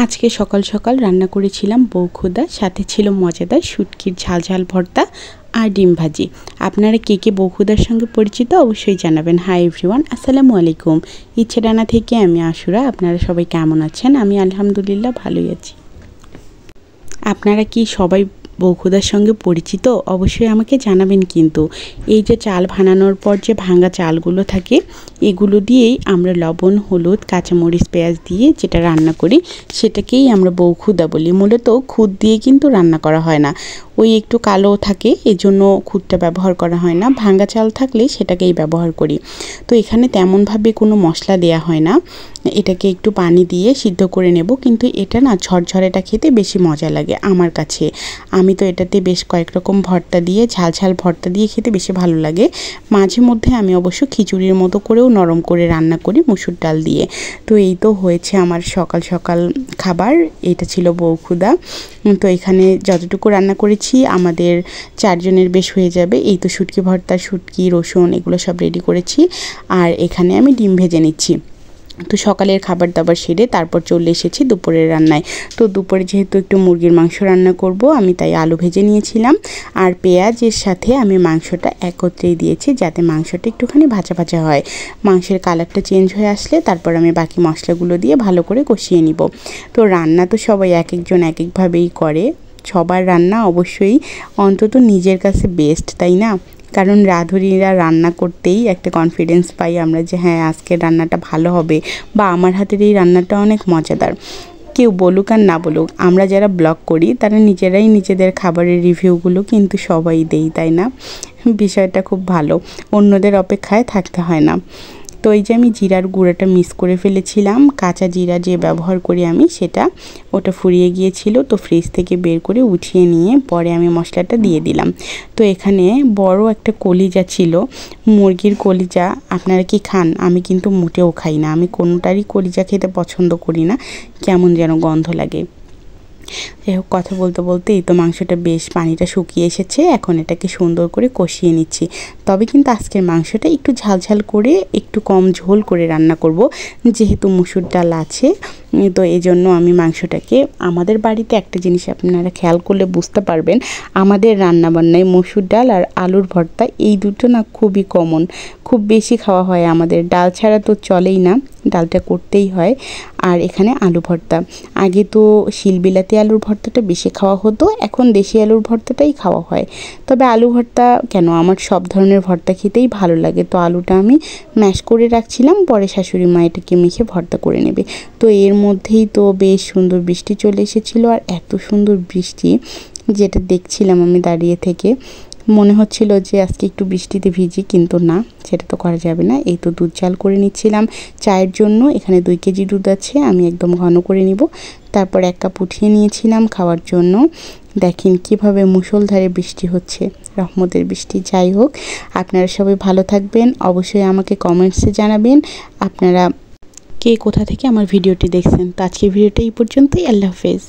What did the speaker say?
আজকে সকাল সকাল রান্না করেছিলাম বউখুদা, সাথে ছিল মজাদার শুটকির ঝাল ঝাল ভর্তা আর ডিম ভাজি। আপনারা কে কে বউখুদার সঙ্গে পরিচিত অবশ্যই জানাবেন। হাই এভরিওয়ান, আসসালামু আলাইকুম। ইচ্ছে ডানা থেকে আমি আশুরা। আপনারা সবাই কেমন আছেন? আমি আলহামদুলিল্লাহ ভালোই আছি। আপনারা কি সবাই বউখুদার সঙ্গে পরিচিত? অবশ্যই আমাকে জানাবেন। কিন্তু এই যে চাল বানানোর পর যে ভাঙা চালগুলো থাকে, এগুলো দিয়েই আমরা লবণ, হলুদ, কাঁচামরিচ, পেঁয়াজ দিয়ে যেটা রান্না করি সেটাকেই আমরা বউখুদা বলি। মূলত খুদ দিয়ে কিন্তু রান্না করা হয় না, ওই একটু কালো থাকে, এজন্য খুদটা ব্যবহার করা হয় না। ভাঙা চাল থাকলে সেটাকেই ব্যবহার করি। তো এখানে তেমনভাবে কোনো মশলা দেয়া হয় না, এটাকে একটু পানি দিয়ে সিদ্ধ করে নেব। কিন্তু এটা না ঝরঝরেটা খেতে বেশি মজা লাগে আমার কাছে। আমি তো এটাতে বেশ কয়েক রকম ভর্তা দিয়ে, ঝাল ঝাল ভর্তা দিয়ে খেতে বেশি ভালো লাগে। মাঝে মধ্যে আমি অবশ্য খিচুড়ির মতো করেও নরম করে রান্না করি মুসুর ডাল দিয়ে। তো এই তো হয়েছে আমার সকাল সকাল খাবার। এটা ছিল বউখুদা। তো এখানে যতটুকু রান্না করেছি আমাদের 4 জনের বেশ হয়ে যাবে। এই তো শুটকি ভর্তা, শুটকি, রসুন এগুলো সব রেডি করেছি। আর এখানে আমি ডিম ভেজে নিচ্ছি। তো সকালের খাবার দাবার সেরে তারপর চলে এসেছি দুপুরের রান্নায়। তো দুপুরে যেহেতু একটু মুরগির মাংস রান্না করব, আমি তাই আলু ভেজে নিয়েছিলাম। আর পেঁয়াজের সাথে আমি মাংসটা একত্রেই দিয়েছি, যাতে মাংসটা একটুখানি ভাজা ভাজা হয়। মাংসের কালারটা চেঞ্জ হয়ে আসলে তারপর আমি বাকি মশলাগুলো দিয়ে ভালো করে কষিয়ে নিব। তো রান্না তো সবাই এক একজন এক একভাবেই করে। সবার রান্না অবশ্যই অন্তত নিজের কাছে বেস্ট, তাই না? কারণ রাঁধুনিরা রান্না করতেই একটা কনফিডেন্স পাই আমরা যে হ্যাঁ আজকের রান্নাটা ভালো হবে, বা আমার হাতের এই রান্নাটা অনেক মজাদার। কেউ বলুক আর না বলুক, আমরা যারা ব্লগ করি তারা নিজেরাই নিজেদের খাবারের রিভিউগুলো কিন্তু সবাই দেই, তাই না? বিষয়টা খুব ভালো, অন্যদের অপেক্ষায় থাকতে হয় না। তো এই যে আমি জিরার গুঁড়াটা মিক্স করে ফেলেছিলাম, কাঁচা জিরা যে ব্যবহার করি আমি সেটা, ওটা ফুরিয়ে গিয়েছিল। তো ফ্রিজ থেকে বের করে উঠিয়ে নিয়ে পরে আমি মশলাটা দিয়ে দিলাম। তো এখানে বড় একটা কলিজা ছিল, মুরগির কলিজা। আপনারা কি খান? আমি কিন্তু মোটেও খাই না, আমি কোনোটারই কলিজা খেতে পছন্দ করি না, কেমন যেন গন্ধ লাগে। যাই হোক, কথা বলতে বলতে এই তো মাংসটা বেশ পানিটা শুকিয়ে এসেছে। এখন এটাকে সুন্দর করে কষিয়ে নিচ্ছি। তবে কিন্তু আজকের মাংসটা একটু ঝালঝাল করে, একটু কম ঝোল করে রান্না করব, যেহেতু মুসুর ডাল আছে। তো এই জন্য আমি মাংসটাকে, আমাদের বাড়িতে একটা জিনিস আপনারা খেয়াল করলে বুঝতে পারবেন, আমাদের রান্নাবান্নায় মুসুর ডাল আর আলুর ভর্তা এই দুটো না খুবই কমন, খুব বেশি খাওয়া হয় আমাদের। ডাল ছাড়া তো চলেই না, ডালটা করতেই হয়। আর এখানে আলু ভর্তা, আগে তো শিলবিলাতি আলুর ভর্তাটা বেশি খাওয়া হতো, এখন দেশি আলুর ভর্তাটাই খাওয়া হয়। তবে আলু ভর্তা কেন, আমার সব ধরনের ভর্তা খেতেই ভালো লাগে। তো আলুটা আমি ম্যাশ করে রাখছিলাম, পরে শাশুড়ি মা এটাকে মেখে ভর্তা করে নেবে। তো এর মধ্যেই তো বেশ সুন্দর বৃষ্টি চলে এসেছিলো। আর এত সুন্দর বৃষ্টি, যেটা দেখছিলাম আমি দাঁড়িয়ে থেকে, মনে হচ্ছিল যে আজকে একটু বৃষ্টিতে ভিজি, কিন্তু না, সেটা তো করা যাবে না। এই তো দুধ জাল করে নিচ্ছিলাম চায়ের জন্য। এখানে 2 কেজি দুধ আছে, আমি একদম ঘন করে নিব। তারপর 1 কাপ উঠিয়ে নিয়েছিলাম খাওয়ার জন্য। দেখেন কিভাবে মুষলধারে বৃষ্টি হচ্ছে, রহমতের বৃষ্টি। যাই হোক, আপনারা সবাই ভালো থাকবেন, অবশ্যই আমাকে কমেন্টসে জানাবেন আপনারা কে কোথা থেকে আমার ভিডিওটি দেখছেন। তো আজকের ভিডিওটা এই পর্যন্তই। আল্লাহ হাফেজ।